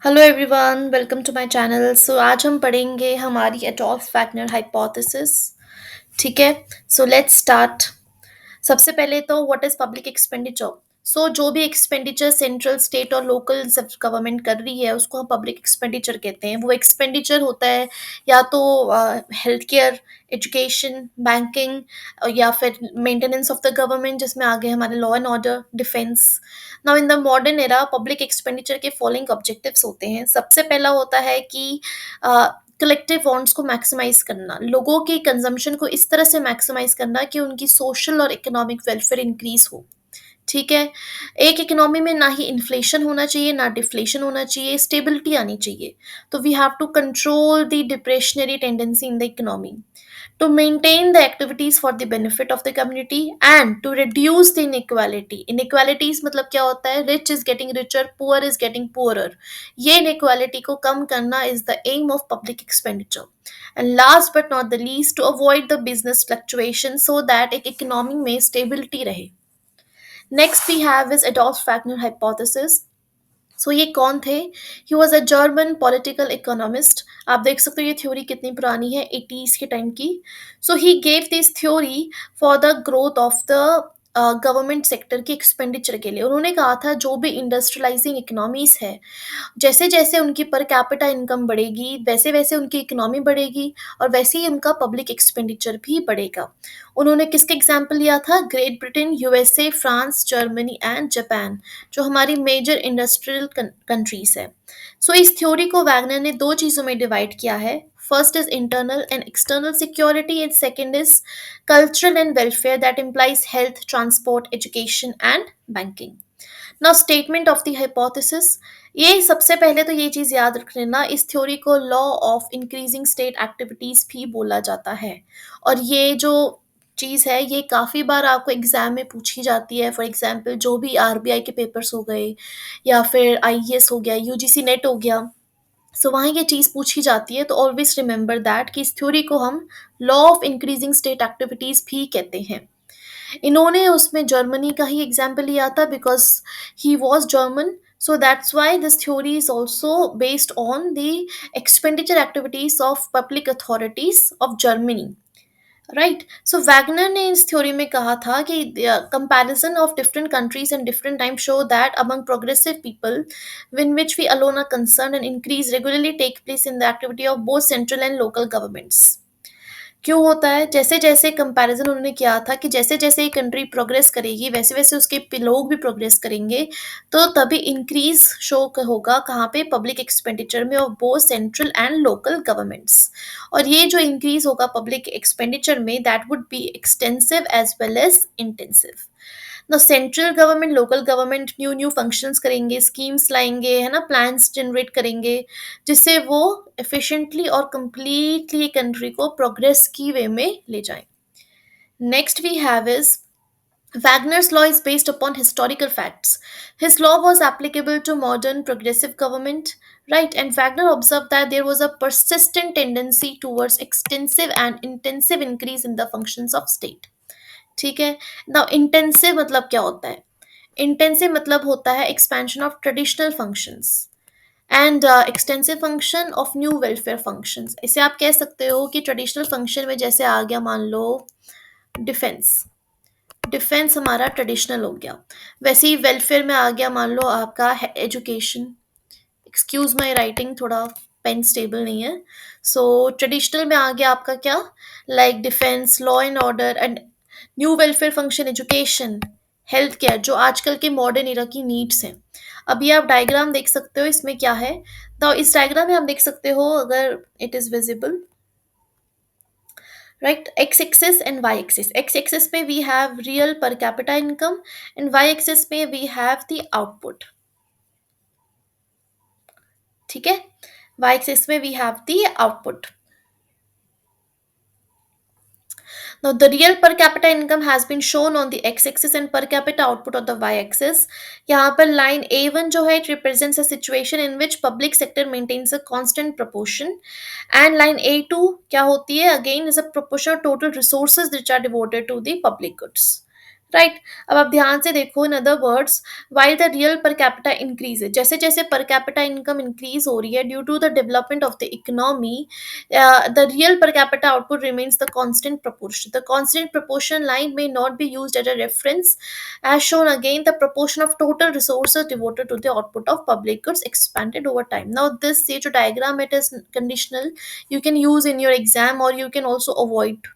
Hello everyone, welcome to my channel. आज हम पढ़ेंगे हमारी एडोल्फ वैगनर हाइपोथेसिस। ठीक है। Let's start. सबसे पहले तो व्हाट इज पब्लिक एक्सपेंडिचर। जो भी एक्सपेंडिचर सेंट्रल स्टेट और लोकल गवर्नमेंट कर रही है उसको हम पब्लिक एक्सपेंडिचर कहते हैं। वो एक्सपेंडिचर होता है या तो हेल्थ केयर, एजुकेशन, बैंकिंग या फिर मेंटेनेंस ऑफ द गवर्नमेंट, जिसमें आगे हमारे law and order, defence. Now in the modern era public expenditure के फॉलोइंग ऑब्जेक्टिव्स होते हैं। सबसे पहला होता है कि कलेक्टिव वॉन्ट्स को मैक्सिमाइज करना, लोगों की कंजम्पशन को इस तरह से मैक्सिमाइज करना कि उनकी सोशल और इकोनॉमिक वेलफेयर इंक्रीज हो। ठीक है। एक इकोनॉमी में ना ही इन्फ्लेशन होना चाहिए ना डिफ्लेशन होना चाहिए, स्टेबिलिटी आनी चाहिए। तो we have to control the depressionary tendency in the economy, to maintain the activities for the benefit of the community and to reduce the inequality. Inequalities मतलब क्या होता है? Rich is getting richer, poor is getting poorer. ये inequality को कम करना is the aim of public expenditure. And last but not the least, to avoid the business fluctuation so that एक economy में stability रहे. Next we have is Adolf Wagner hypothesis. ये कौन थे? He was a German political economist. आप देख सकते हो ये थ्योरी कितनी पुरानी है, 80s के टाइम की। He gave this theory for the growth of the government sector की एक्सपेंडिचर के लिए। उन्होंने कहा था जो भी इंडस्ट्रियलाइजिंग इकोनॉमीज है, जैसे जैसे उनकी पर कैपिटा इनकम बढ़ेगी वैसे वैसे उनकी इकोनॉमी बढ़ेगी और वैसे ही उनका पब्लिक एक्सपेंडिचर भी बढ़ेगा। उन्होंने किसके एग्जाम्पल लिया था? Great Britain, USA, France, Germany and Japan, जो हमारी मेजर इंडस्ट्रियल कंट्रीज है। इस थ्योरी को वैगनर ने दो चीज़ों में डिवाइड किया है। First is internal and external security and second is cultural and welfare that implies health, transport, education and banking. Now statement of the hypothesis. ये सबसे पहले तो ये चीज़ याद रख लेना, इस थ्योरी को law of increasing state activities भी बोला जाता है। और ये जो चीज़ है ये काफ़ी बार आपको एग्ज़ाम में पूछी जाती है। फॉर एग्जांपल जो भी आरबीआई के पेपर्स हो गए या फिर आईएएस हो गया, यूजीसी नेट हो गया, वहाँ ये चीज़ पूछी जाती है। तो ऑलवेज रिमेंबर दैट कि इस थ्योरी को हम law of increasing state activities भी कहते हैं। इन्होंने उसमें जर्मनी का ही एग्जाम्पल लिया था because he was German. So that's why this theory is also based on the expenditure activities of public authorities of Germany. Right. Wagner ने इस थ्योरी में कहा था कि comparison of different countries and different time show that among progressive people win which we alone are concern and increase regularly take place in the activity of both central and local governments. क्यों होता है? जैसे जैसे comparison उन्होंने किया था कि जैसे जैसे कंट्री प्रोग्रेस करेगी वैसे वैसे उसके लोग भी प्रोग्रेस करेंगे, तो तभी इंक्रीज शो होगा कहाँ पे? पब्लिक एक्सपेंडिचर में of both central and local governments. और ये जो इंक्रीज होगा पब्लिक एक्सपेंडिचर में, that would be extensive as well as intensive. ना central government, local government new new functions करेंगे, स्कीम्स लाएंगे, है ना, प्लान्स जनरेट करेंगे, जिससे वो एफिशिएंटली और कंप्लीटली कंट्री को प्रोग्रेस की वे में ले जाएं। Next we have is Wagner's law is based upon historical facts. His law was applicable to modern progressive government, right? And Wagner observed that there was a persistent tendency towards extensive and intensive increase in the functions of state. ठीक है। Now intensive मतलब क्या होता है? Intensive मतलब होता है expansion of traditional functions and extensive function of new welfare functions. इसे आप कह सकते हो कि ट्रेडिशनल फंक्शन में जैसे आ गया, मान लो डिफेंस, डिफेंस हमारा ट्रेडिशनल हो गया। वैसे ही वेलफेयर में आ गया, मान लो आपका एजुकेशन। एक्सक्यूज माई राइटिंग, थोड़ा पेन स्टेबल नहीं है। ट्रेडिशनल में आ गया आपका क्या? Like defence, law and order and new welfare function, education, health care, जो आजकल के मॉडर्न इरा की नीड्स हैं। अभी आप डायग्राम देख सकते हो, इसमें क्या है? तो इस डायग्राम में आप देख सकते हो, अगर it is visible, right, X axis and Y axis. X axis में we have real per capita income and Y axis में वी हैव द आउटपुट। ठीक है। वाई एक्सिस में we have the output. Now, the real per capita income has been shown on the x-axis and per capita output on the y-axis. यहाँ पर line A1 जो है, it represents a situation in which public sector maintains a constant proportion, and line A2 क्या होती है? Again is a proportion of total resources which are devoted to the public goods. Right. अब आप ध्यान से देखो, in other words, while the real per capita increase, जैसे जैसे पर कैपिटा इनकम इंक्रीज हो रही है due to the development of the economy, the real per capita output remains the constant proportion. The constant proportion line may not be used as a reference. As shown again, the proportion of total resources devoted to the output of public goods expanded over time. Now, this ये जो diagram, it is conditional. You can use in your exam or you can also avoid,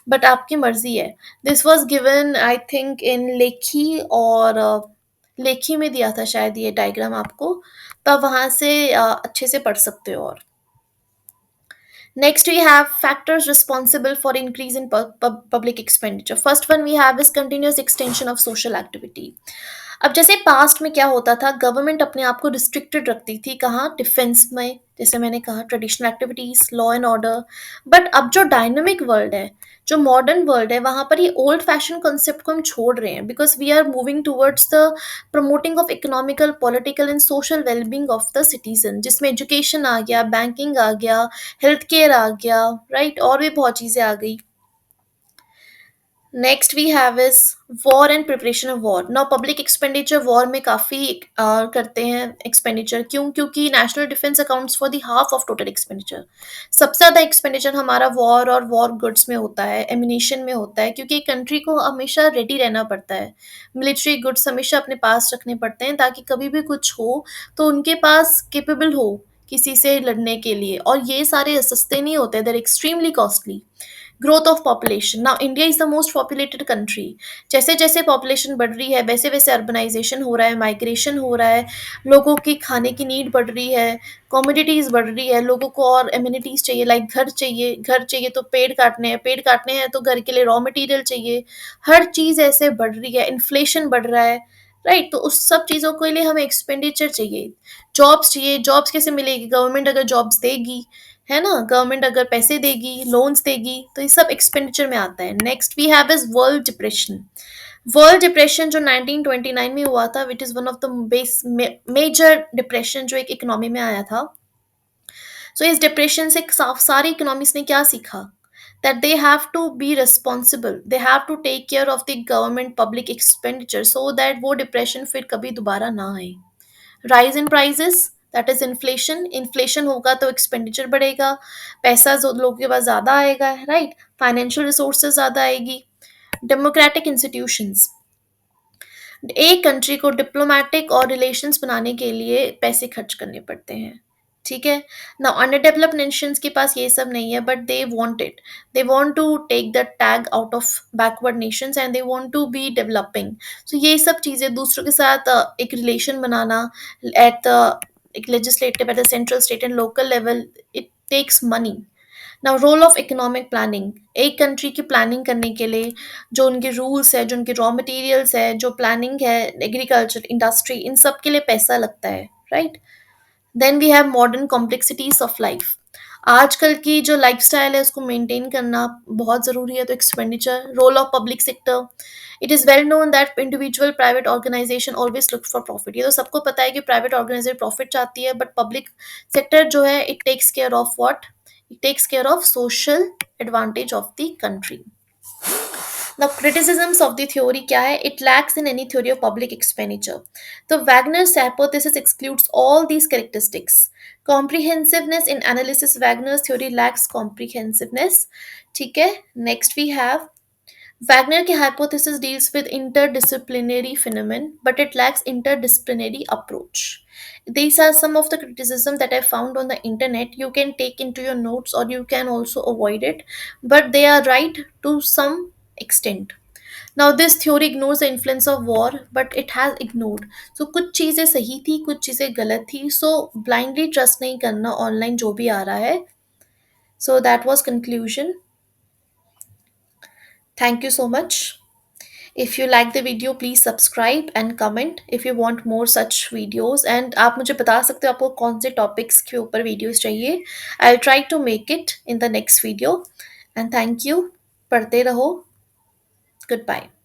but आपकी मर्जी है. This was given I think in Lekhi, और लेखी में दिया था शायद ये डायग्राम आपको, तो आप वहाँ से अच्छे से पढ़ सकते हो. और next we have factors responsible for increase in public expenditure. First one we have is continuous extension of social activity. अब जैसे पास्ट में क्या होता था, गवर्नमेंट अपने आप को रिस्ट्रिक्टेड रखती थी कहाँ, डिफेंस में, जैसे मैंने कहा traditional activities, law and order. But अब जो डायनामिक वर्ल्ड है, जो मॉडर्न वर्ल्ड है, वहाँ पर ये ओल्ड फैशन कॉन्सेप्ट को हम छोड़ रहे हैं, because we are moving towards the promoting of economical, political and social wellbeing of the citizen, जिसमें एजुकेशन आ गया, बैंकिंग आ गया, हेल्थ केयर आ गया, राइट, और भी बहुत चीज़ें आ गई. Next we have is war and preparation of war. Now public expenditure war में काफ़ी करते हैं एक्सपेंडिचर. क्यों? क्योंकि national defence accounts for the half of total expenditure. सबसे ज़्यादा एक्सपेंडिचर हमारा वॉर और वॉर गुड्स में होता है, एमिनेशन में होता है, क्योंकि कंट्री को हमेशा रेडी रहना पड़ता है. मिलिट्री गुड्स हमेशा अपने पास रखने पड़ते हैं, ताकि कभी भी कुछ हो तो उनके पास केपेबल हो किसी से लड़ने के लिए. और ये सारे सस्ते नहीं होते, there extremely costly. Growth of population. Now India is the most populated country. जैसे जैसे पॉपुलेशन बढ़ रही है, वैसे वैसे अर्बनाइजेशन हो रहा है, माइग्रेशन हो रहा है, लोगों की खाने की नीड बढ़ रही है, कॉमोडिटीज़ बढ़ रही है, लोगों को और एम्यूनिटीज़ चाहिए, लाइक घर चाहिए, घर चाहिए तो पेड़ काटने हैं तो घर के लिए रॉ मटेरियल चाहिए. हर चीज़ ऐसे बढ़ रही है, इन्फ्लेशन बढ़ रहा है, राइट. तो उस सब चीज़ों के लिए हमें एक्सपेंडिचर चाहिए. जॉब्स चाहिए. जॉब्स कैसे मिलेगी? गवर्नमेंट अगर जॉब्स देगी, है ना, गवर्नमेंट अगर पैसे देगी, लोन्स देगी, तो ये सब एक्सपेंडिचर में आता है. Next we have is world depression. World depression जो 1929 में हुआ था, which is one of the base major depression जो एक इकोनॉमी में आया था. सो इस डिप्रेशन से सारी इकोनॉमीज ने क्या सीखा, that they have to be responsible, they have to take care of the government public expenditure, so that वो डिप्रेशन फिर कभी दोबारा ना आए. Rise in prices, that is inflation. Inflation होगा तो एक्सपेंडिचर बढ़ेगा, पैसा लोगों के पास ज़्यादा आएगा, राइट. फाइनेंशियल रिसोर्सेज ज़्यादा आएगी. Democratic institutions. एक कंट्री को डिप्लोमेटिक और रिलेशंस बनाने के लिए पैसे खर्च करने पड़ते हैं, ठीक है ना. अंडर डेवलप्ड नेशंस के पास ये सब नहीं है, but they want it. They want to take the tag out of backward nations and they want to be developing. So ये सब चीज़ें दूसरों के साथ एक रिलेशन बनाना एट द एक legislative, at the central, state and local level, it takes money. Now role of economic planning. एक कंट्री की प्लानिंग करने के लिए जो उनके रूल्स है, जो उनके रॉ मटेरियल्स है, जो प्लानिंग है, एग्रीकल्चर, इंडस्ट्री, इन सब के लिए पैसा लगता है, right. Then we have modern complexities of life. आजकल की जो लाइफस्टाइल है उसको मेंटेन करना बहुत ज़रूरी है, तो expenditure. Role of public sector. It is well known that individual private organisation always look for profit. ये तो सबको पता है कि प्राइवेट ऑर्गेनाइजेशन प्रॉफिट चाहती है, बट पब्लिक सेक्टर जो है, it takes care of what, it takes care of social advantage of the country. Now, criticisms of the theory क्या है? It lacks in any theory of public expenditure. तो Wagner's hypothesis excludes all these characteristics. Comprehensiveness in analysis. Wagner's theory lacks comprehensiveness. ठीक है. Next we have Wagner की hypothesis deals with interdisciplinary phenomenon, but it lacks interdisciplinary approach. These are some of the criticism that I found on the internet. You can take into your notes or you can also avoid it, but they are right to some extent. Now this theory ignores the influence of war, but it has ignored. So कुछ चीज़ें सही थी, कुछ चीज़ें गलत थी. So blindly trust नहीं करना online जो भी आ रहा है. So that was conclusion. Thank you so much. If you like the video, please subscribe and comment if you want more such videos. And आप मुझे बता सकते हो आपको कौन से topics के ऊपर videos चाहिए. I'll try to make it in the next video. And thank you. पढ़ते रहो. Goodbye.